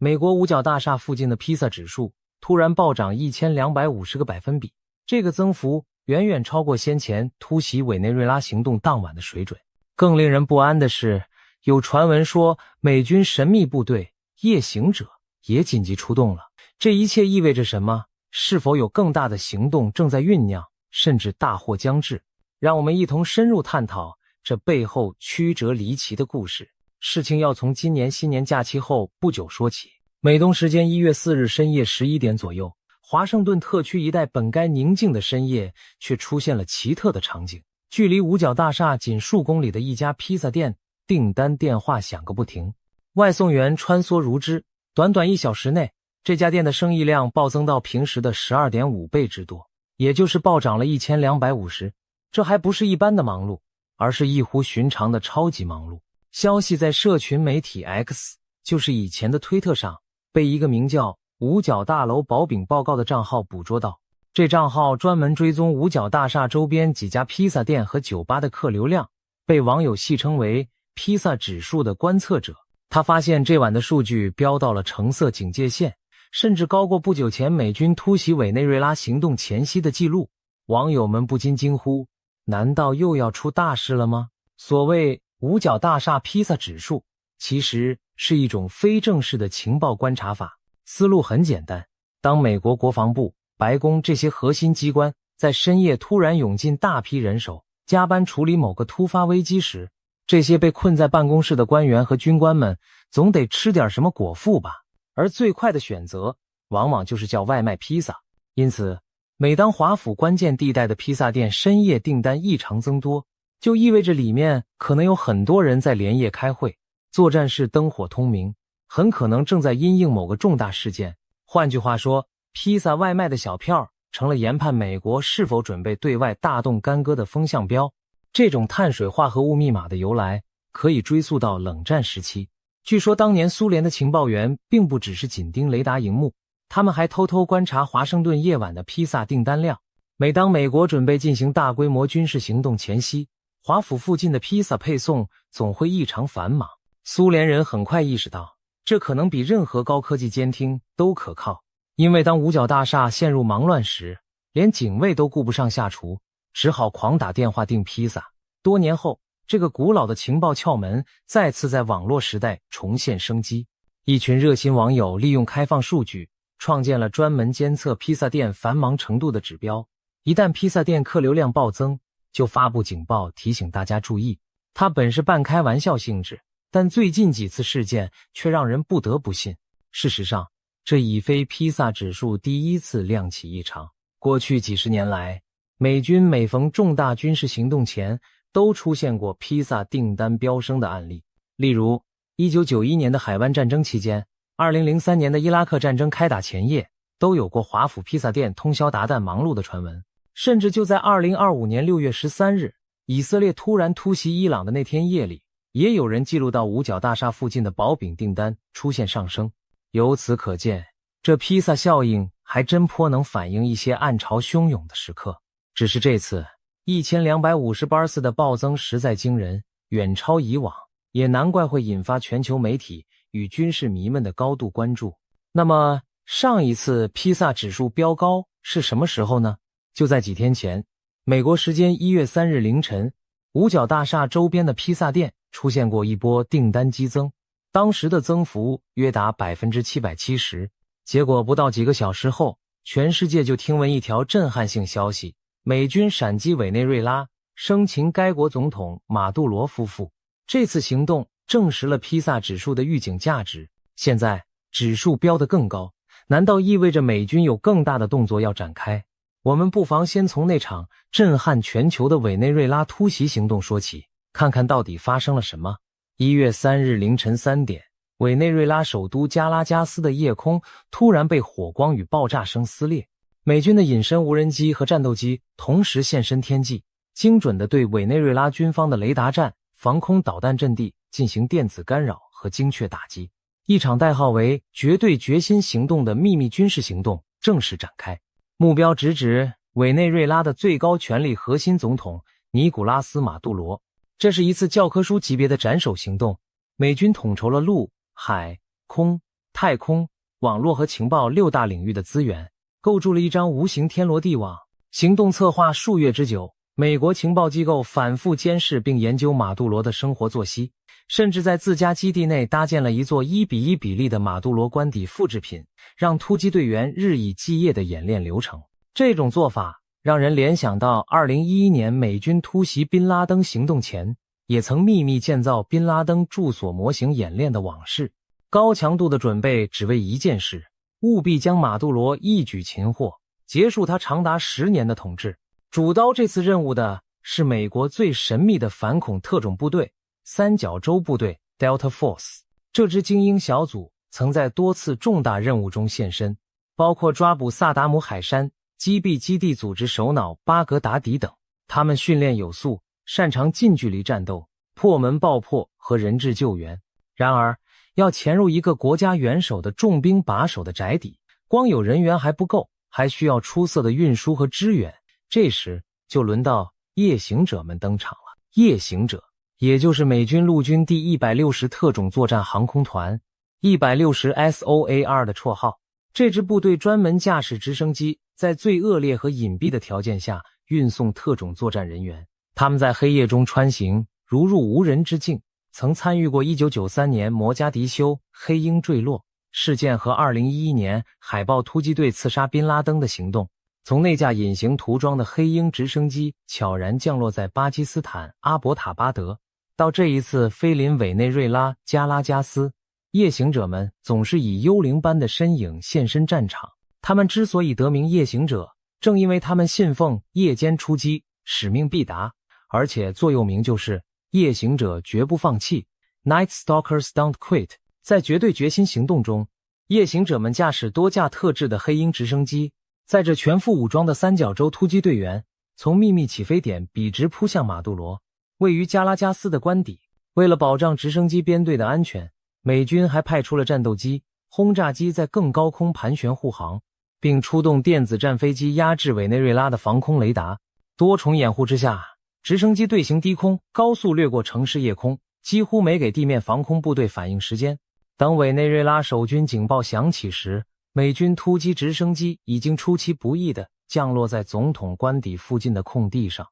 美国五角大厦附近的披萨指数突然暴涨1250个百分比，这个增幅远远超过先前突袭委内瑞拉行动当晚的水准。更令人不安的是，有传闻说美军神秘部队夜行者也紧急出动了。这一切意味着什么？是否有更大的行动正在酝酿，甚至大祸将至？让我们一同深入探讨这背后曲折离奇的故事。事情要从今年新年假期后不久说起。美东时间1月4日深夜11点左右，华盛顿特区一带本该宁静的深夜却出现了奇特的场景。距离五角大厦仅数公里的一家披萨店订单电话响个不停，外送员穿梭如织，短短1小时内，这家店的生意量暴增到平时的 12.5 倍之多，也就是暴涨了1250。这还不是一般的忙碌，而是异乎寻常的超级忙碌。消息在社群媒体 X， 就是以前的推特上，被一个名叫五角大楼薄饼报告的账号捕捉到。这账号专门追踪五角大厦周边几家披萨店和酒吧的客流量，被网友戏称为披萨指数的观测者。他发现这晚的数据飙到了橙色警戒线，甚至高过不久前美军突袭委内瑞拉行动前夕的记录。网友们不禁惊呼，难道又要出大事了吗？所谓五角大厦披萨指数，其实是一种非正式的情报观察法。思路很简单，当美国国防部、白宫这些核心机关在深夜突然涌进大批人手，加班处理某个突发危机时，这些被困在办公室的官员和军官们总得吃点什么果腹吧。而最快的选择往往就是叫外卖披萨。因此，每当华府关键地带的披萨店深夜订单异常增多，就意味着里面可能有很多人在连夜开会，作战室灯火通明，很可能正在因应某个重大事件。换句话说，披萨外卖的小票成了研判美国是否准备对外大动干戈的风向标。这种碳水化合物密码的由来可以追溯到冷战时期。据说当年苏联的情报员并不只是紧盯雷达荧幕，他们还偷偷观察华盛顿夜晚的披萨订单量。每当美国准备进行大规模军事行动前夕，华府附近的披萨配送总会异常繁忙。苏联人很快意识到，这可能比任何高科技监听都可靠，因为当五角大厦陷入忙乱时，连警卫都顾不上下厨，只好狂打电话订披萨。多年后，这个古老的情报窍门再次在网络时代重现生机。一群热心网友利用开放数据，创建了专门监测披萨店繁忙程度的指标。一旦披萨店客流量暴增，就发布警报提醒大家注意。它本是半开玩笑性质，但最近几次事件却让人不得不信。事实上，这已非披萨指数第一次亮起异常。过去几十年来，美军每逢重大军事行动前都出现过披萨订单飙升的案例。例如1991年的海湾战争期间，2003年的伊拉克战争开打前夜，都有过华府披萨店通宵达旦忙碌的传闻。甚至就在2025年6月13日，以色列突然突袭伊朗的那天夜里，也有人记录到五角大厦附近的薄饼订单出现上升。由此可见，这披萨效应还真颇能反映一些暗潮汹涌的时刻。只是这次1250巴斯的暴增实在惊人，远超以往，也难怪会引发全球媒体与军事迷们的高度关注。那么，上一次披萨指数飙高是什么时候呢？就在几天前，美国时间1月3日凌晨，五角大厦周边的披萨店出现过一波订单激增，当时的增幅约达 770%。 结果不到几个小时后，全世界就听闻一条震撼性消息，美军闪击委内瑞拉，生擒该国总统马杜罗夫妇。这次行动证实了披萨指数的预警价值。现在指数飙得更高，难道意味着美军有更大的动作要展开？我们不妨先从那场震撼全球的委内瑞拉突袭行动说起，看看到底发生了什么。1月3日凌晨3点，委内瑞拉首都加拉加斯的夜空突然被火光与爆炸声撕裂，美军的隐身无人机和战斗机同时现身天际，精准地对委内瑞拉军方的雷达站、防空导弹阵地进行电子干扰和精确打击。一场代号为绝对决心行动的秘密军事行动正式展开，目标直指委内瑞拉的最高权力核心总统尼古拉斯·马杜罗。这是一次教科书级别的斩首行动，美军统筹了陆、海、空、太空、网络和情报6大领域的资源，构筑了一张无形天罗地网。行动策划数月之久，美国情报机构反复监视并研究马杜罗的生活作息，甚至在自家基地内搭建了一座1:1比例的马杜罗官邸复制品，让突击队员日以继夜的演练流程。这种做法让人联想到2011年美军突袭宾拉登行动前，也曾秘密建造宾拉登住所模型演练的往事。高强度的准备只为一件事，务必将马杜罗一举擒获，结束他长达10年的统治。主刀这次任务的是美国最神秘的反恐特种部队三角洲部队 Delta Force。 这支精英小组曾在多次重大任务中现身，包括抓捕萨达姆海山、击毙基地组织首脑巴格达迪等。他们训练有素，擅长近距离战斗、破门爆破和人质救援。然而要潜入一个国家元首的重兵把守的宅邸，光有人员还不够，还需要出色的运输和支援。这时就轮到夜行者们登场了。夜行者也就是美军陆军第160特种作战航空团 160 SOAR 的绰号。这支部队专门驾驶直升机，在最恶劣和隐蔽的条件下运送特种作战人员。他们在黑夜中穿行，如入无人之境，曾参与过1993年摩加迪休黑鹰坠落事件和2011年海豹突击队刺杀宾拉登的行动。从那架隐形涂装的黑鹰直升机悄然降落在巴基斯坦阿伯塔巴德，到这一次飞临委内瑞拉加拉加斯，夜行者们总是以幽灵般的身影现身战场。他们之所以得名夜行者，正因为他们信奉夜间出击，使命必达，而且座右铭就是夜行者绝不放弃 Night Stalkers don't quit。 在绝对决心行动中，夜行者们驾驶多架特制的黑鹰直升机，载着全副武装的三角洲突击队员，从秘密起飞点笔直扑向马杜罗位于加拉加斯的官邸。为了保障直升机编队的安全，美军还派出了战斗机、轰炸机在更高空盘旋护航，并出动电子战飞机压制委内瑞拉的防空雷达。多重掩护之下，直升机队形低空，高速掠过城市夜空，几乎没给地面防空部队反应时间。等委内瑞拉守军警报响起时，美军突击直升机已经出其不意地降落在总统官邸附近的空地上。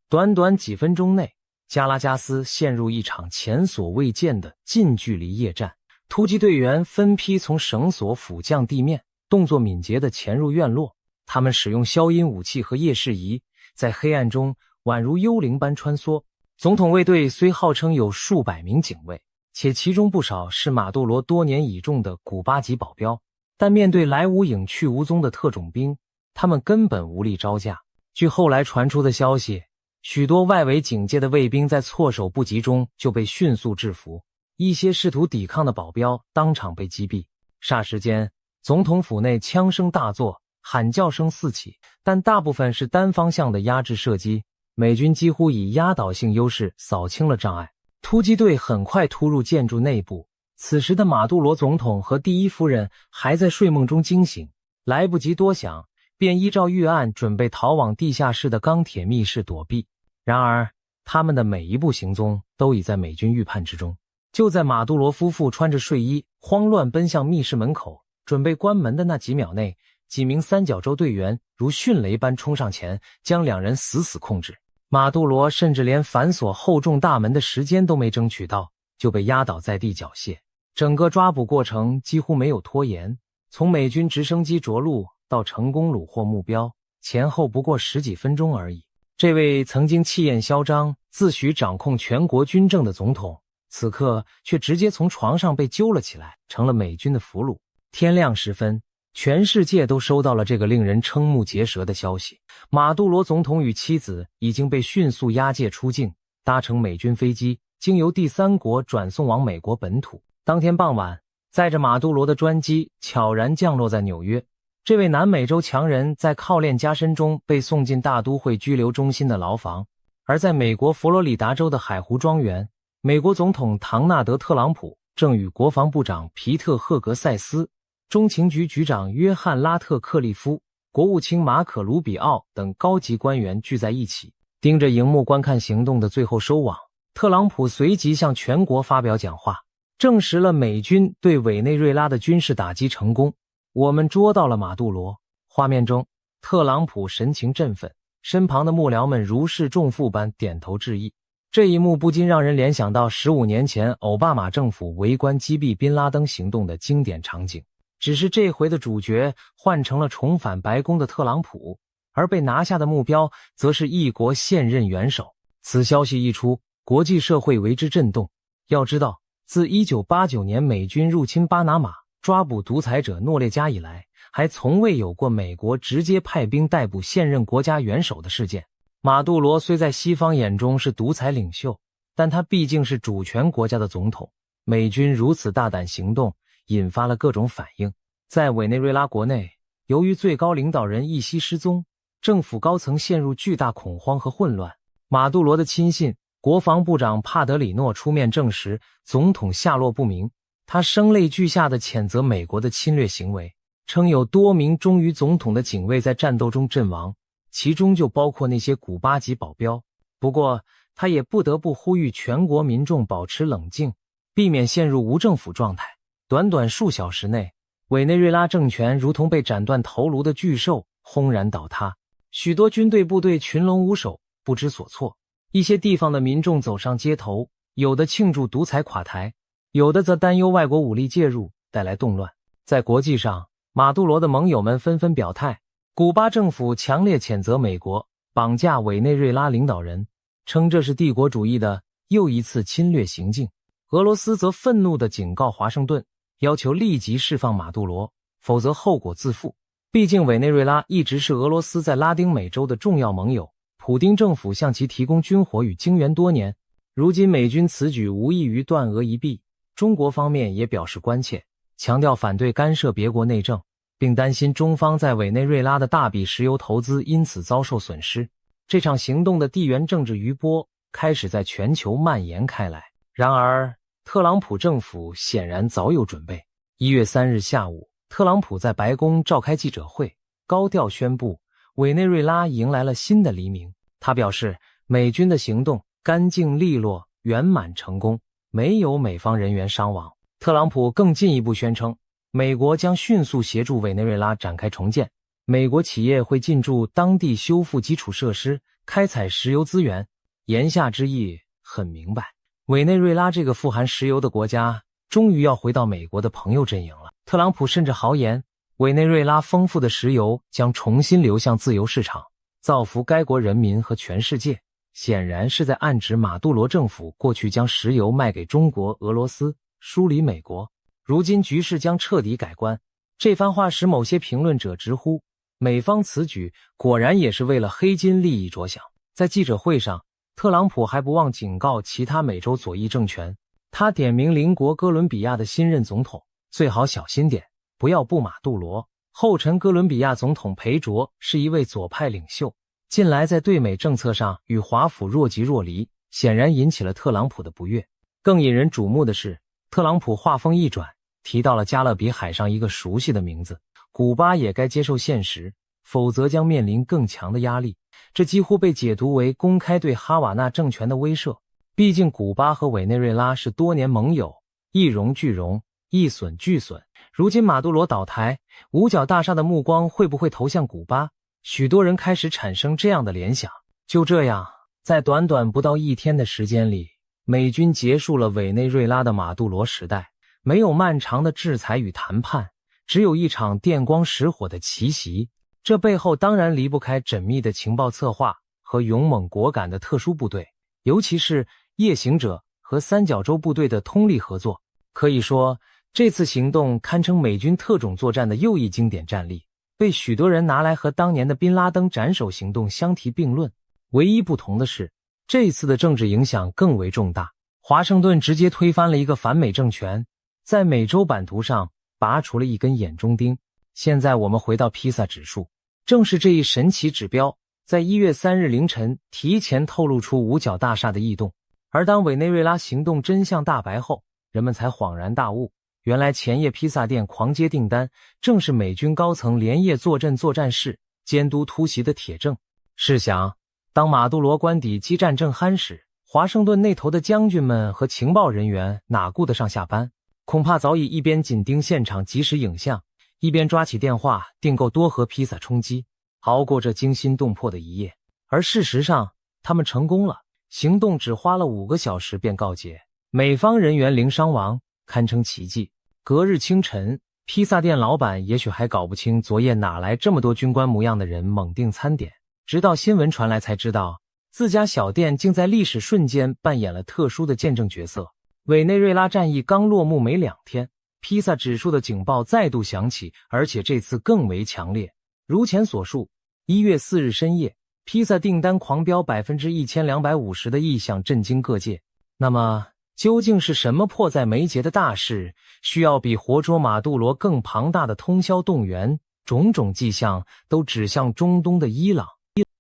短短几分钟内，加拉加斯陷入一场前所未见的近距离夜战。突击队员分批从绳索俯降地面，动作敏捷地潜入院落。他们使用消音武器和夜视仪，在黑暗中宛如幽灵般穿梭。总统卫队虽号称有数百名警卫，且其中不少是马杜罗多年倚重的古巴籍保镖，但面对来无影去无踪的特种兵，他们根本无力招架。据后来传出的消息，许多外围警戒的卫兵在措手不及中就被迅速制服，一些试图抵抗的保镖当场被击毙。霎时间，总统府内枪声大作，喊叫声四起，但大部分是单方向的压制射击，美军几乎以压倒性优势扫清了障碍。突击队很快突入建筑内部，此时的马杜罗总统和第一夫人还在睡梦中惊醒，来不及多想，便依照预案准备逃往地下室的钢铁密室躲避。然而他们的每一步行踪都已在美军预判之中。就在马杜罗夫妇穿着睡衣慌乱奔向密室门口准备关门的那几秒内，几名三角洲队员如迅雷般冲上前，将两人死死控制。马杜罗甚至连反锁厚重大门的时间都没争取到，就被压倒在地缴械。整个抓捕过程几乎没有拖延，从美军直升机着陆到成功虏获目标，前后不过10几分钟而已。这位曾经气焰嚣张、自诩掌控全国军政的总统，此刻却直接从床上被揪了起来，成了美军的俘虏。天亮时分，全世界都收到了这个令人瞠目结舌的消息：马杜罗总统与妻子已经被迅速押解出境，搭乘美军飞机，经由第三国转送往美国本土。当天傍晚，载着马杜罗的专机悄然降落在纽约。这位南美洲强人在铐链加身中被送进大都会拘留中心的牢房，而在美国佛罗里达州的海湖庄园，美国总统唐纳德·特朗普正与国防部长皮特·赫格塞斯、中情局局长约翰·拉特克利夫、国务卿马可·卢比奥等高级官员聚在一起，盯着荧幕观看行动的最后收网。特朗普随即向全国发表讲话。证实了美军对委内瑞拉的军事打击成功。我们捉到了马杜罗。画面中，特朗普神情振奋，身旁的幕僚们如释重负般点头致意。这一幕不禁让人联想到15年前奥巴马政府围观击毙宾拉登行动的经典场景，只是这回的主角换成了重返白宫的特朗普，而被拿下的目标则是异国现任元首。此消息一出，国际社会为之震动。要知道，自1989年美军入侵巴拿马，抓捕独裁者诺列加以来，还从未有过美国直接派兵逮捕现任国家元首的事件。马杜罗虽在西方眼中是独裁领袖，但他毕竟是主权国家的总统。美军如此大胆行动，引发了各种反应。在委内瑞拉国内，由于最高领导人一夕失踪，政府高层陷入巨大恐慌和混乱。马杜罗的亲信国防部长帕德里诺出面证实总统下落不明，他声泪俱下地谴责美国的侵略行为，称有多名忠于总统的警卫在战斗中阵亡，其中就包括那些古巴籍保镖。不过，他也不得不呼吁全国民众保持冷静，避免陷入无政府状态。短短数小时内，委内瑞拉政权如同被斩断头颅的巨兽，轰然倒塌。许多军队部队群龙无首，不知所措。一些地方的民众走上街头，有的庆祝独裁垮台，有的则担忧外国武力介入带来动乱。在国际上，马杜罗的盟友们纷纷表态，古巴政府强烈谴责美国绑架委内瑞拉领导人，称这是帝国主义的又一次侵略行径。俄罗斯则愤怒地警告华盛顿，要求立即释放马杜罗，否则后果自负。毕竟委内瑞拉一直是俄罗斯在拉丁美洲的重要盟友，普丁政府向其提供军火与经援多年。如今美军此举无异于断额一臂。中国方面也表示关切，强调反对干涉别国内政，并担心中方在委内瑞拉的大笔石油投资因此遭受损失。这场行动的地缘政治余波开始在全球蔓延开来。然而，特朗普政府显然早有准备。1月3日下午，特朗普在白宫召开记者会，高调宣布委内瑞拉迎来了新的黎明。他表示，美军的行动干净利落、圆满成功，没有美方人员伤亡。特朗普更进一步宣称，美国将迅速协助委内瑞拉展开重建，美国企业会进驻当地修复基础设施，开采石油资源。言下之意很明白，委内瑞拉这个富含石油的国家终于要回到美国的朋友阵营了。特朗普甚至豪言，委内瑞拉丰富的石油将重新流向自由市场，造福该国人民和全世界。显然是在暗指马杜罗政府过去将石油卖给中国、俄罗斯，疏离美国，如今局势将彻底改观。这番话使某些评论者直呼，美方此举果然也是为了黑金利益着想。在记者会上，特朗普还不忘警告其他美洲左翼政权，他点名邻国哥伦比亚的新任总统，最好小心点，不要步马杜罗。后尘哥伦比亚总统裴卓是一位左派领袖，近来在对美政策上与华府若即若离，显然引起了特朗普的不悦。更引人瞩目的是，特朗普话锋一转，提到了加勒比海上一个熟悉的名字，古巴也该接受现实，否则将面临更强的压力。这几乎被解读为公开对哈瓦那政权的威慑。毕竟古巴和委内瑞拉是多年盟友，一荣俱荣，一损俱损。如今马杜罗倒台，五角大厦的目光会不会投向古巴？许多人开始产生这样的联想。就这样，在短短不到1天的时间里，美军结束了委内瑞拉的马杜罗时代。没有漫长的制裁与谈判，只有一场电光石火的奇袭。这背后当然离不开缜密的情报策划和勇猛果敢的特殊部队，尤其是夜行者和三角洲部队的通力合作。可以说，这次行动堪称美军特种作战的又一经典战例，被许多人拿来和当年的宾拉登斩首行动相提并论。唯一不同的是，这次的政治影响更为重大。华盛顿直接推翻了一个反美政权，在美洲版图上拔除了一根眼中钉。现在我们回到披萨指数，正是这一神奇指标，在1月3日凌晨提前透露出五角大厦的异动。而当委内瑞拉行动真相大白后，人们才恍然大悟，原来前夜披萨店狂接订单，正是美军高层连夜坐镇作战室监督突袭的铁证。试想，当马杜罗官邸激战正酣时，华盛顿那头的将军们和情报人员哪顾得上下班，恐怕早已一边紧盯现场即时影像，一边抓起电话订购多盒披萨充饥，熬过这惊心动魄的一夜。而事实上，他们成功了，行动只花了5个小时便告捷，美方人员零伤亡，堪称奇迹。隔日清晨，披萨店老板也许还搞不清昨夜哪来这么多军官模样的人猛订餐点，直到新闻传来才知道，自家小店竟在历史瞬间扮演了特殊的见证角色。委内瑞拉战役刚落幕没2天，披萨指数的警报再度响起，而且这次更为强烈。如前所述，1月4日深夜，披萨订单狂飙 1250% 的异象震惊各界。那么究竟是什么迫在眉睫的大事，需要比活捉马杜罗更庞大的通宵动员？种种迹象都指向中东的伊朗。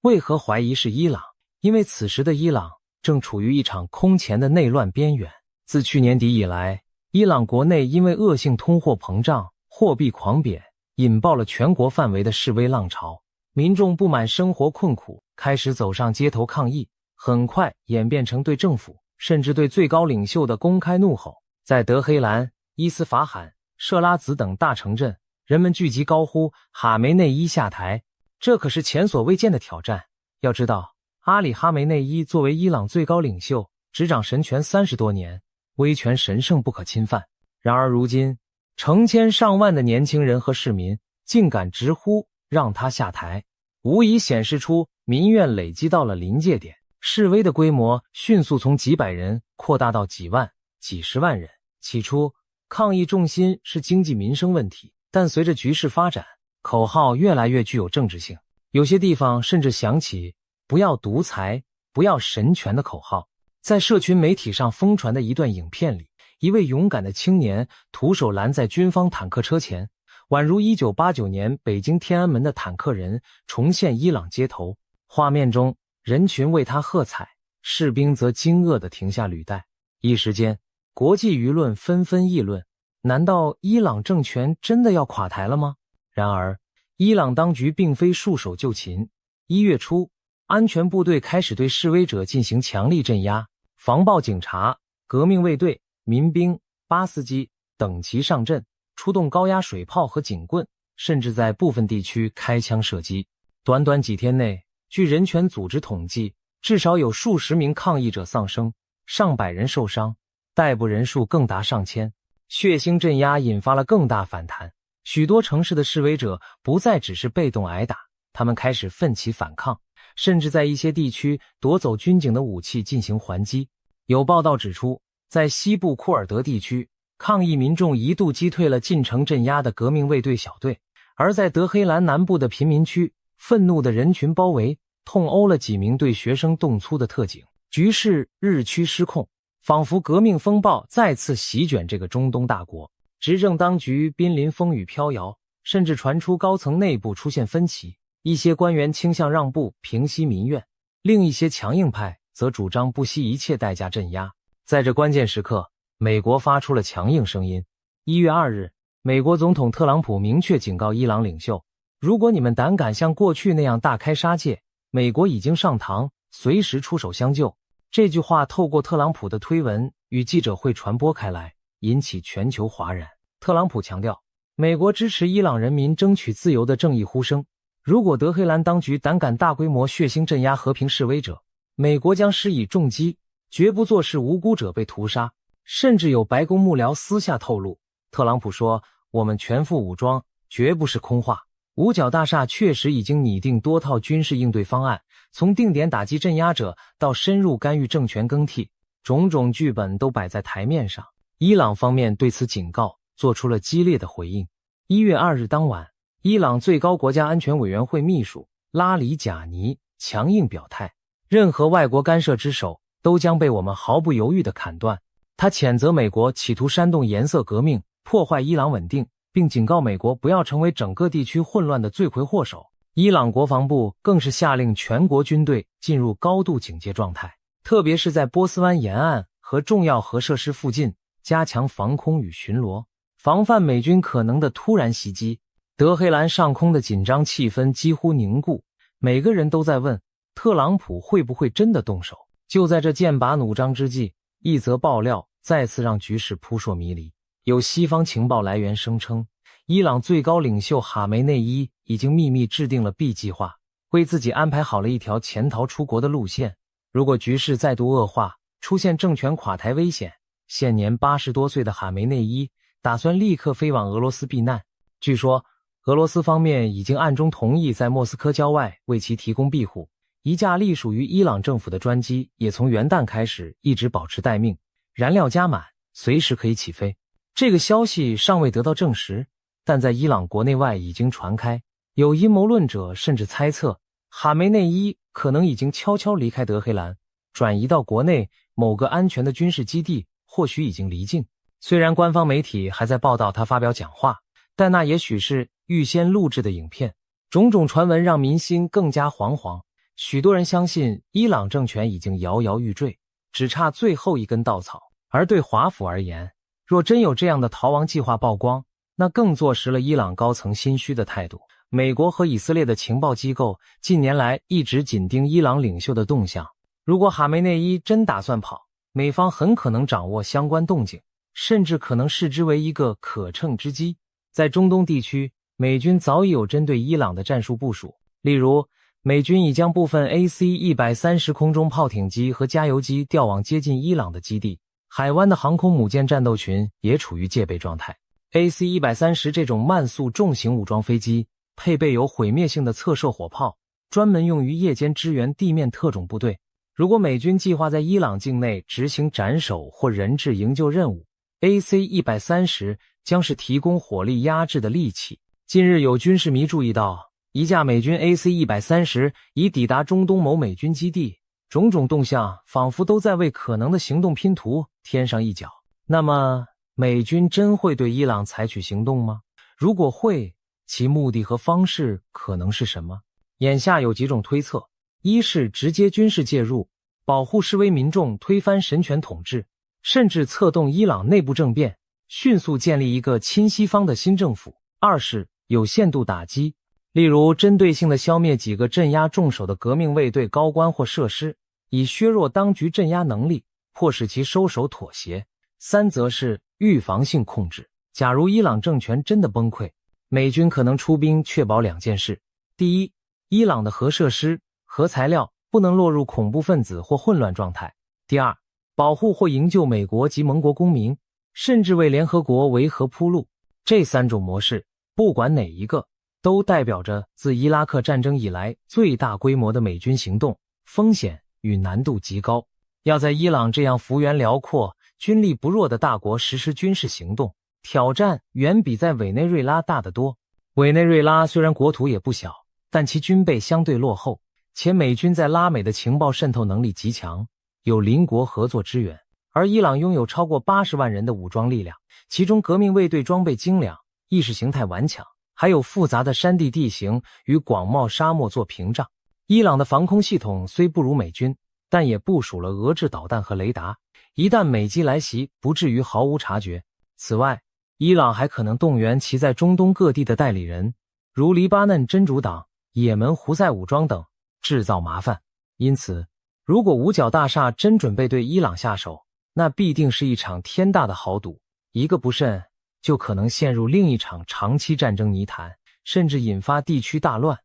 为何怀疑是伊朗？因为此时的伊朗正处于一场空前的内乱边缘。自去年底以来，伊朗国内因为恶性通货膨胀、货币狂贬，引爆了全国范围的示威浪潮。民众不满生活困苦，开始走上街头抗议，很快演变成对政府甚至对最高领袖的公开怒吼。在德黑兰、伊斯法罕、设拉子等大城镇，人们聚集高呼哈梅内伊下台，这可是前所未见的挑战。要知道，阿里哈梅内伊作为伊朗最高领袖，执掌神权30多年，威权神圣不可侵犯。然而如今，成千上万的年轻人和市民竟敢直呼让他下台，无疑显示出民怨累积到了临界点。示威的规模迅速从几百人扩大到几万、几十万人。起初，抗议重心是经济民生问题，但随着局势发展，口号越来越具有政治性。有些地方甚至响起不要独裁、不要神权的口号。在社群媒体上疯传的一段影片里，一位勇敢的青年徒手拦在军方坦克车前，宛如1989年北京天安门的坦克人重现伊朗街头。画面中，人群为他喝彩，士兵则惊愕地停下履带。一时间，国际舆论纷纷议论，难道伊朗政权真的要垮台了吗？然而，伊朗当局并非束手就擒。1月初，安全部队开始对示威者进行强力镇压，防暴警察、革命卫队、民兵、巴斯基等齐上阵，出动高压水炮和警棍，甚至在部分地区开枪射击。短短几天内，据人权组织统计，至少有数十名抗议者丧生，上百人受伤，逮捕人数更达上千。血腥镇压引发了更大反弹，许多城市的示威者不再只是被动挨打，他们开始奋起反抗，甚至在一些地区夺走军警的武器进行还击。有报道指出，在西部库尔德地区，抗议民众一度击退了进城镇压的革命卫队小队，而在德黑兰南部的贫民区，愤怒的人群包围、痛殴了几名对学生动粗的特警，局势日趋失控，仿佛革命风暴再次席卷这个中东大国。执政当局濒临风雨飘摇，甚至传出高层内部出现分歧，一些官员倾向让步平息民怨，另一些强硬派则主张不惜一切代价镇压。在这关键时刻，美国发出了强硬声音。1月2日，美国总统特朗普明确警告伊朗领袖，如果你们胆敢像过去那样大开杀戒，美国已经上膛，随时出手相救。这句话透过特朗普的推文与记者会传播开来，引起全球哗然。特朗普强调，美国支持伊朗人民争取自由的正义呼声。如果德黑兰当局胆敢大规模血腥镇压和平示威者，美国将施以重击，绝不坐视无辜者被屠杀。甚至有白宫幕僚私下透露，特朗普说，我们全副武装绝不是空话。五角大厦确实已经拟定多套军事应对方案，从定点打击镇压者到深入干预政权更替，种种剧本都摆在台面上。伊朗方面对此警告做出了激烈的回应。1月2日当晚，伊朗最高国家安全委员会秘书拉里贾尼强硬表态，任何外国干涉之手都将被我们毫不犹豫地砍断。他谴责美国企图煽动颜色革命，破坏伊朗稳定，并警告美国不要成为整个地区混乱的罪魁祸首。伊朗国防部更是下令全国军队进入高度警戒状态，特别是在波斯湾沿岸和重要核设施附近加强防空与巡逻，防范美军可能的突然袭击。德黑兰上空的紧张气氛几乎凝固，每个人都在问特朗普会不会真的动手。就在这剑拔弩张之际，一则爆料再次让局势扑朔迷离。有西方情报来源声称，伊朗最高领袖哈梅内伊已经秘密制定了 B 计划，为自己安排好了一条潜逃出国的路线。如果局势再度恶化，出现政权垮台危险，现年80多岁的哈梅内伊打算立刻飞往俄罗斯避难。据说，俄罗斯方面已经暗中同意在莫斯科郊外为其提供庇护。一架隶属于伊朗政府的专机也从元旦开始一直保持待命，燃料加满，随时可以起飞。这个消息尚未得到证实，但在伊朗国内外已经传开。有阴谋论者甚至猜测，哈梅内伊可能已经悄悄离开德黑兰，转移到国内某个安全的军事基地，或许已经离境。虽然官方媒体还在报道他发表讲话，但那也许是预先录制的影片。种种传闻让民心更加惶惶，许多人相信伊朗政权已经摇摇欲坠，只差最后一根稻草。而对华府而言，若真有这样的逃亡计划曝光，那更坐实了伊朗高层心虚的态度。美国和以色列的情报机构近年来一直紧盯伊朗领袖的动向，如果哈梅内伊真打算跑，美方很可能掌握相关动静，甚至可能视之为一个可乘之机。在中东地区，美军早已有针对伊朗的战术部署，例如美军已将部分 AC-130 空中炮艇机和加油机调往接近伊朗的基地，海湾的航空母舰战斗群也处于戒备状态。AC-130 这种慢速重型武装飞机配备有毁灭性的侧射火炮，专门用于夜间支援地面特种部队。如果美军计划在伊朗境内执行斩首或人质营救任务， AC-130 将是提供火力压制的利器。近日有军事迷注意到，一架美军 AC-130 已抵达中东某美军基地，种种动向仿佛都在为可能的行动拼图添上一脚。那么，美军真会对伊朗采取行动吗？如果会，其目的和方式可能是什么？眼下有几种推测：一是直接军事介入，保护示威民众，推翻神权统治，甚至策动伊朗内部政变，迅速建立一个亲西方的新政府；二是有限度打击，例如针对性地消灭几个镇压重手的革命卫队高官或设施，以削弱当局镇压能力，迫使其收手妥协；三则是预防性控制，假如伊朗政权真的崩溃，美军可能出兵确保两件事：第一，伊朗的核设施、核材料不能落入恐怖分子或混乱状态；第二，保护或营救美国及盟国公民，甚至为联合国维和铺路。这三种模式，不管哪一个，都代表着自伊拉克战争以来最大规模的美军行动，风险与难度极高。要在伊朗这样幅员辽阔、军力不弱的大国实施军事行动，挑战远比在委内瑞拉大得多。委内瑞拉虽然国土也不小，但其军备相对落后，且美军在拉美的情报渗透能力极强，有邻国合作支援。而伊朗拥有超过80万人的武装力量，其中革命卫队装备精良，意识形态顽强，还有复杂的山地地形与广袤沙漠做屏障。伊朗的防空系统虽不如美军，但也部署了俄制导弹和雷达，一旦美机来袭，不至于毫无察觉。此外，伊朗还可能动员其在中东各地的代理人，如黎巴嫩真主党、也门胡塞武装等，制造麻烦。因此，如果五角大厦真准备对伊朗下手，那必定是一场天大的豪赌，一个不慎，就可能陷入另一场长期战争泥潭，甚至引发地区大乱。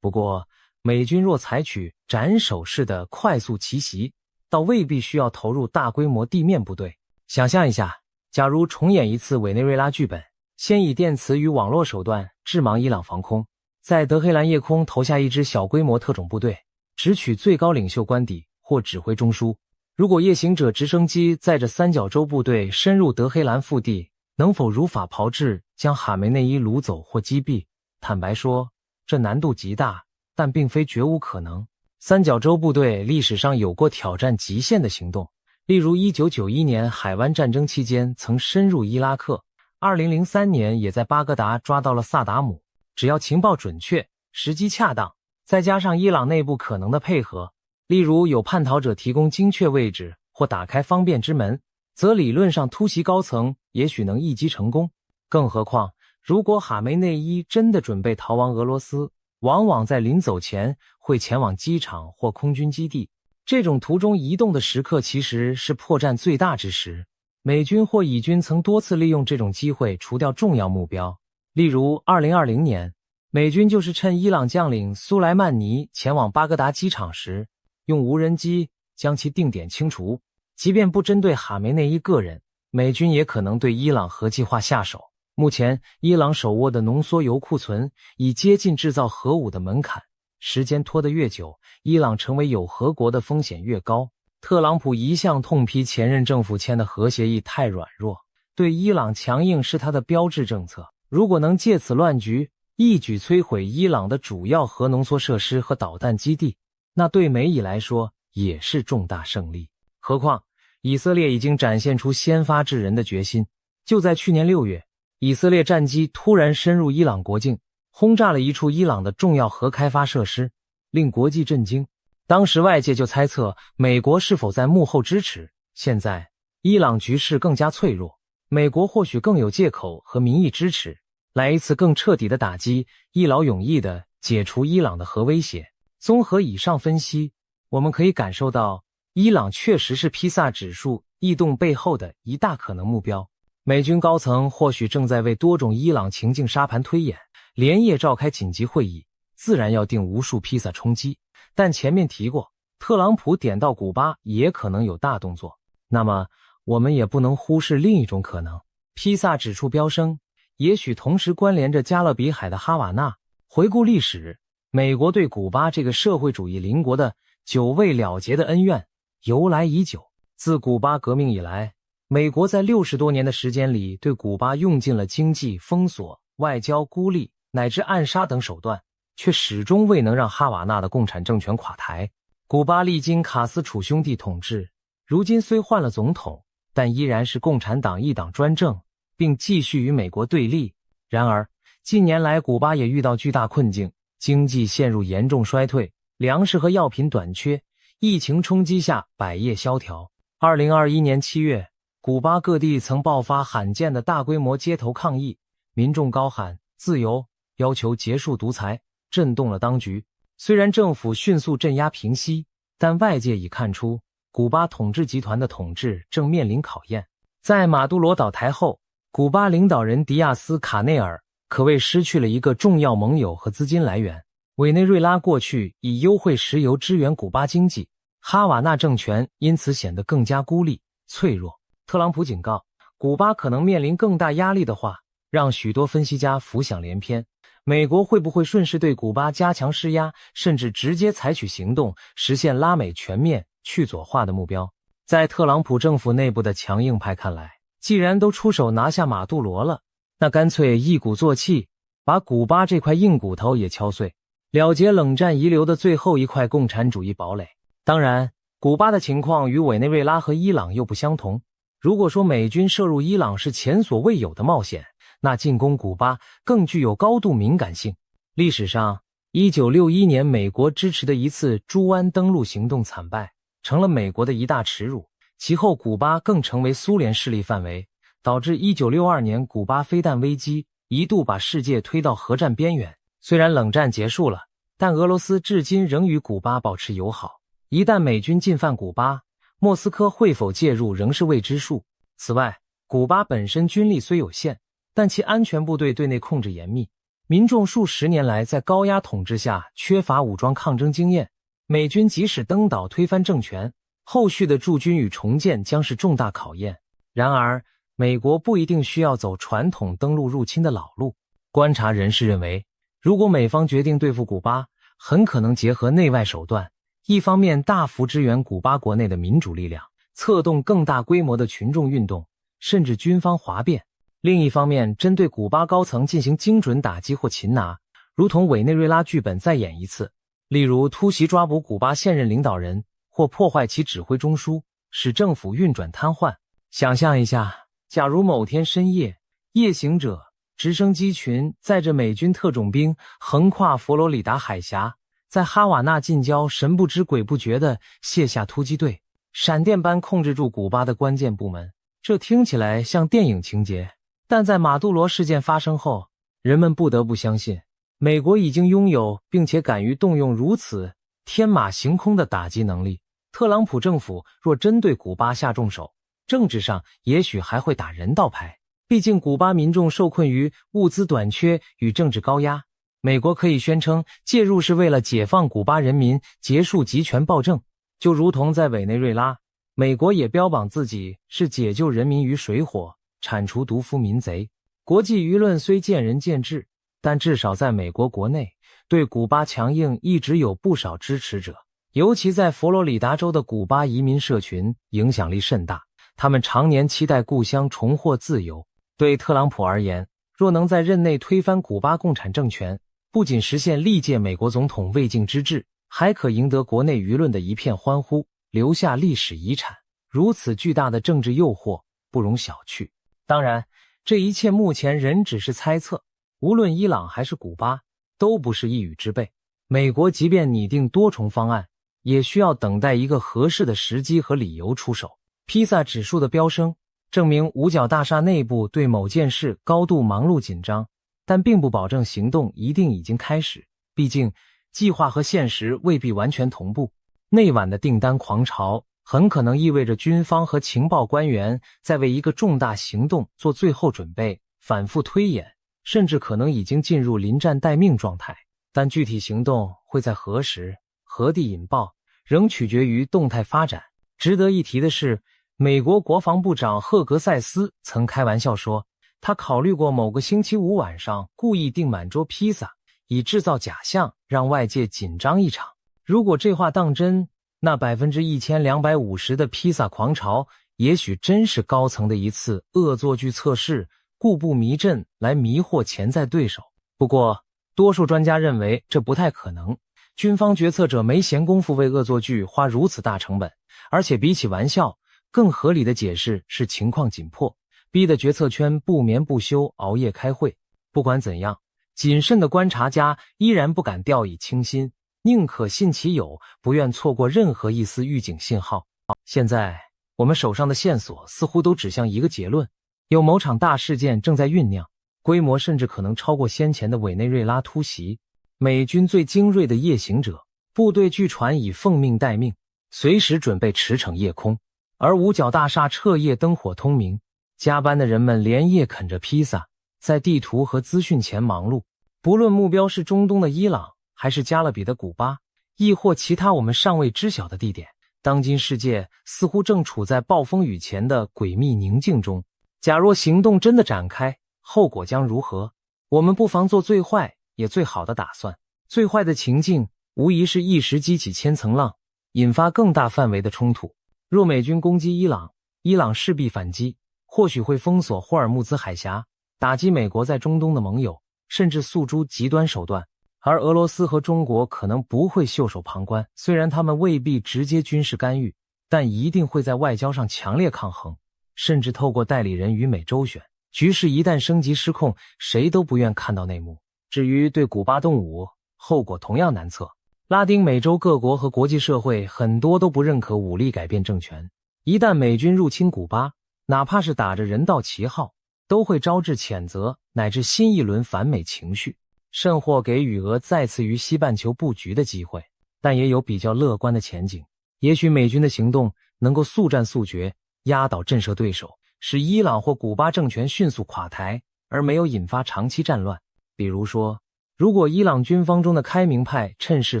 不过，美军若采取斩首式的快速奇袭，倒未必需要投入大规模地面部队。想象一下，假如重演一次委内瑞拉剧本，先以电磁与网络手段致盲伊朗防空，在德黑兰夜空投下一支小规模特种部队，直取最高领袖官邸或指挥中枢。如果夜行者直升机载着三角洲部队深入德黑兰腹地，能否如法炮制将哈梅内伊掳走或击毙？坦白说，这难度极大，但并非绝无可能。三角洲部队历史上有过挑战极限的行动，例如1991年海湾战争期间曾深入伊拉克，2003年也在巴格达抓到了萨达姆。只要情报准确，时机恰当，再加上伊朗内部可能的配合，例如有叛逃者提供精确位置或打开方便之门，则理论上突袭高层也许能一击成功。更何况，如果哈梅内伊真的准备逃亡俄罗斯，往往在临走前会前往机场或空军基地，这种途中移动的时刻其实是破绽最大之时。美军或以军曾多次利用这种机会除掉重要目标，例如2020年，美军就是趁伊朗将领苏莱曼尼前往巴格达机场时，用无人机将其定点清除。即便不针对哈梅内伊个人，美军也可能对伊朗核计划下手。目前，伊朗手握的浓缩铀库存已接近制造核武的门槛，时间拖得越久，伊朗成为有核国的风险越高。特朗普一向痛批前任政府签的核协议太软弱，对伊朗强硬是他的标志政策。如果能借此乱局，一举摧毁伊朗的主要核浓缩设施和导弹基地，那对美以来说也是重大胜利。何况，以色列已经展现出先发制人的决心。就在去年6月，以色列战机突然深入伊朗国境，轰炸了一处伊朗的重要核开发设施，令国际震惊。当时外界就猜测美国是否在幕后支持。现在，伊朗局势更加脆弱，美国或许更有借口和民意支持，来一次更彻底的打击，一劳永逸地解除伊朗的核威胁。综合以上分析，我们可以感受到，伊朗确实是披萨指数异动背后的一大可能目标。美军高层或许正在为多种伊朗情境沙盘推演，连夜召开紧急会议，自然要定无数披萨冲击。但前面提过，特朗普点到古巴也可能有大动作，那么我们也不能忽视另一种可能，披萨指数飙升也许同时关联着加勒比海的哈瓦那。回顾历史，美国对古巴这个社会主义邻国的久未了结的恩怨由来已久。自古巴革命以来，美国在60多年的时间里对古巴用尽了经济封锁、外交孤立乃至暗杀等手段，却始终未能让哈瓦那的共产政权垮台。古巴历经卡斯楚兄弟统治，如今虽换了总统，但依然是共产党一党专政，并继续与美国对立。然而，近年来古巴也遇到巨大困境，经济陷入严重衰退，粮食和药品短缺，疫情冲击下百业萧条。2021年7月，古巴各地曾爆发罕见的大规模街头抗议，民众高喊自由，要求结束独裁，震动了当局。虽然政府迅速镇压平息，但外界已看出古巴统治集团的统治正面临考验。在马杜罗倒台后，古巴领导人迪亚斯卡内尔可谓失去了一个重要盟友和资金来源。委内瑞拉过去以优惠石油支援古巴经济，哈瓦那政权因此显得更加孤立、脆弱。特朗普警告，古巴可能面临更大压力的话，让许多分析家浮想联翩。美国会不会顺势对古巴加强施压，甚至直接采取行动，实现拉美全面去左化的目标？在特朗普政府内部的强硬派看来，既然都出手拿下马杜罗了，那干脆一鼓作气，把古巴这块硬骨头也敲碎，了结冷战遗留的最后一块共产主义堡垒。当然，古巴的情况与委内瑞拉和伊朗又不相同。如果说美军涉入伊朗是前所未有的冒险，那进攻古巴更具有高度敏感性。历史上，1961年美国支持的一次猪湾登陆行动惨败，成了美国的一大耻辱。其后古巴更成为苏联势力范围，导致1962年古巴飞弹危机一度把世界推到核战边缘。虽然冷战结束了，但俄罗斯至今仍与古巴保持友好。一旦美军进犯古巴，莫斯科会否介入仍是未知数。此外，古巴本身军力虽有限，但其安全部队对内控制严密，民众数十年来在高压统治下缺乏武装抗争经验，美军即使登岛推翻政权，后续的驻军与重建将是重大考验。然而，美国不一定需要走传统登陆入侵的老路。观察人士认为，如果美方决定对付古巴，很可能结合内外手段，一方面大幅支援古巴国内的民主力量，策动更大规模的群众运动，甚至军方哗变；另一方面针对古巴高层进行精准打击或擒拿，如同委内瑞拉剧本再演一次，例如突袭抓捕古巴现任领导人，或破坏其指挥中枢，使政府运转瘫痪。想象一下，假如某天深夜，夜行者直升机群载着美军特种兵横跨佛罗里达海峡，在哈瓦那近郊神不知鬼不觉地卸下突击队，闪电般控制住古巴的关键部门。这听起来像电影情节，但在马杜罗事件发生后，人们不得不相信，美国已经拥有并且敢于动用如此天马行空的打击能力。特朗普政府若真对古巴下重手，政治上也许还会打人道牌。毕竟古巴民众受困于物资短缺与政治高压，美国可以宣称介入是为了解放古巴人民，结束集权暴政。就如同在委内瑞拉，美国也标榜自己是解救人民于水火，铲除毒夫民贼。国际舆论虽见仁见智，但至少在美国国内，对古巴强硬一直有不少支持者。尤其在佛罗里达州的古巴移民社群影响力甚大，他们常年期待故乡重获自由。对特朗普而言，若能在任内推翻古巴共产政权，不仅实现历届美国总统未竟之志，还可赢得国内舆论的一片欢呼，留下历史遗产。如此巨大的政治诱惑不容小觑。当然，这一切目前仍只是猜测，无论伊朗还是古巴，都不是一语之辈。美国即便拟定多重方案，也需要等待一个合适的时机和理由出手。披萨指数的飙升证明五角大厦内部对某件事高度忙碌紧张，但并不保证行动一定已经开始。毕竟计划和现实未必完全同步。内晚的订单狂潮很可能意味着军方和情报官员在为一个重大行动做最后准备，反复推演，甚至可能已经进入临战待命状态。但具体行动会在何时、何地引爆，仍取决于动态发展。值得一提的是，美国国防部长赫格塞斯曾开玩笑说，他考虑过某个星期五晚上故意订满桌披萨，以制造假象，让外界紧张一场。如果这话当真，那1250%的披萨狂潮也许真是高层的一次恶作剧测试，故布迷阵来迷惑潜在对手。不过多数专家认为这不太可能，军方决策者没闲工夫为恶作剧花如此大成本，而且比起玩笑，更合理的解释是情况紧迫，逼得决策圈不眠不休熬夜开会。不管怎样，谨慎的观察家依然不敢掉以轻心，宁可信其有，不愿错过任何一丝预警信号。现在我们手上的线索似乎都指向一个结论，有某场大事件正在酝酿，规模甚至可能超过先前的委内瑞拉突袭。美军最精锐的夜行者部队据传已奉命待命，随时准备驰骋夜空。而五角大厦彻夜灯火通明，加班的人们连夜啃着披萨，在地图和资讯前忙碌。不论目标是中东的伊朗，还是加勒比的古巴，亦或其他我们尚未知晓的地点，当今世界似乎正处在暴风雨前的诡秘宁静中。假若行动真的展开，后果将如何？我们不妨做最坏也最好的打算。最坏的情境无疑是一时激起千层浪，引发更大范围的冲突。若美军攻击伊朗，伊朗势必反击，或许会封锁霍尔木兹海峡，打击美国在中东的盟友，甚至诉诸极端手段。而俄罗斯和中国可能不会袖手旁观，虽然他们未必直接军事干预，但一定会在外交上强烈抗衡，甚至透过代理人与美周旋。局势一旦升级失控，谁都不愿看到内幕。至于对古巴动武，后果同样难测。拉丁美洲各国和国际社会很多都不认可武力改变政权，一旦美军入侵古巴，哪怕是打着人道旗号，都会招致谴责乃至新一轮反美情绪，甚或给予俄再次于西半球布局的机会。但也有比较乐观的前景，也许美军的行动能够速战速决，压倒震慑对手，使伊朗或古巴政权迅速垮台，而没有引发长期战乱。比如说，如果伊朗军方中的开明派趁势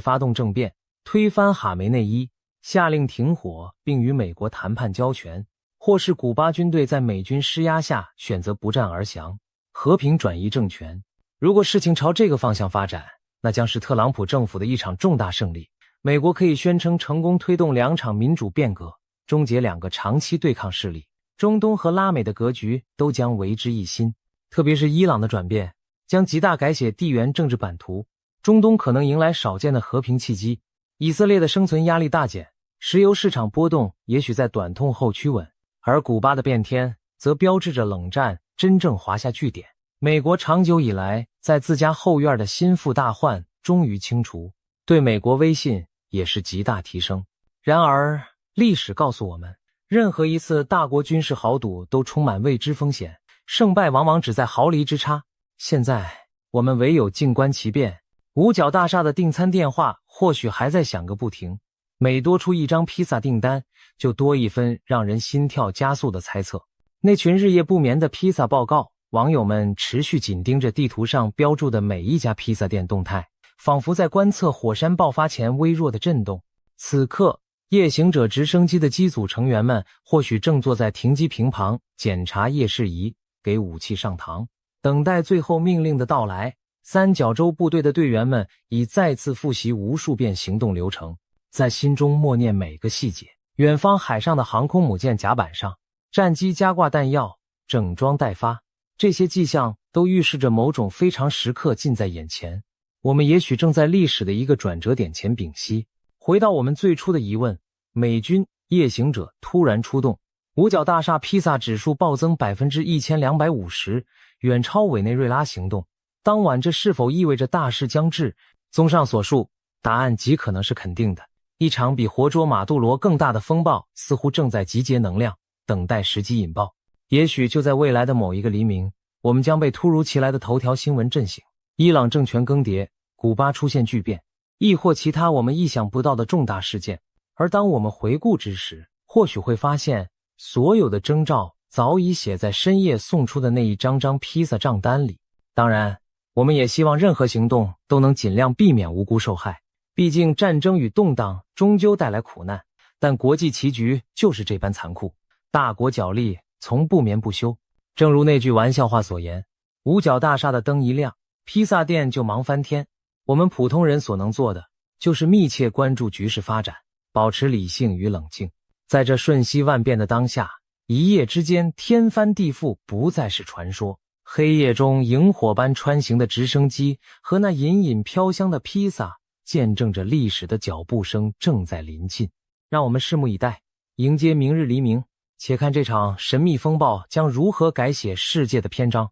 发动政变，推翻哈梅内伊，下令停火并与美国谈判交权，或是古巴军队在美军施压下选择不战而降，和平转移政权。如果事情朝这个方向发展，那将是特朗普政府的一场重大胜利。美国可以宣称成功推动2场民主变革，终结2个长期对抗势力，中东和拉美的格局都将为之一新。特别是伊朗的转变将极大改写地缘政治版图，中东可能迎来少见的和平契机，以色列的生存压力大减，石油市场波动也许在短痛后趋稳，而古巴的变天则标志着冷战真正划下句点。美国长久以来在自家后院的心腹大患终于清除，对美国威信也是极大提升。然而历史告诉我们，任何一次大国军事豪赌都充满未知风险，胜败往往只在毫厘之差。现在我们唯有静观其变。五角大厦的订餐电话或许还在响个不停，每多出一张披萨订单，就多一分让人心跳加速的猜测。那群日夜不眠的披萨报告，网友们持续紧盯着地图上标注的每一家披萨店动态，仿佛在观测火山爆发前微弱的震动。此刻，夜行者直升机的机组成员们或许正坐在停机坪旁检查夜视仪，给武器上膛，等待最后命令的到来。三角洲部队的队员们已再次复习无数遍行动流程，在心中默念每个细节。远方海上的航空母舰甲板上，战机加挂弹药，整装待发，这些迹象都预示着某种非常时刻近在眼前。我们也许正在历史的一个转折点前屏息。回到我们最初的疑问，美军夜行者突然出动，五角大厦披萨指数暴增 1250%， 远超委内瑞拉行动。当晚这是否意味着大势将至？综上所述，答案极可能是肯定的。一场比活捉马杜罗更大的风暴似乎正在集结能量，等待时机引爆。也许就在未来的某一个黎明，我们将被突如其来的头条新闻震醒。伊朗政权更迭，古巴出现巨变，亦或其他我们意想不到的重大事件。而当我们回顾之时，或许会发现，所有的征兆早已写在深夜送出的那一张张披萨账单里。当然，我们也希望任何行动都能尽量避免无辜受害，毕竟战争与动荡终究带来苦难，但国际棋局就是这般残酷，大国角力从不眠不休。正如那句玩笑话所言，五角大厦的灯一亮，披萨店就忙翻天。我们普通人所能做的，就是密切关注局势发展，保持理性与冷静。在这瞬息万变的当下，一夜之间天翻地覆不再是传说。黑夜中萤火般穿行的直升机和那隐隐飘香的披萨，见证着历史的脚步声正在临近。让我们拭目以待，迎接明日黎明。且看这场神秘风暴将如何改写世界的篇章。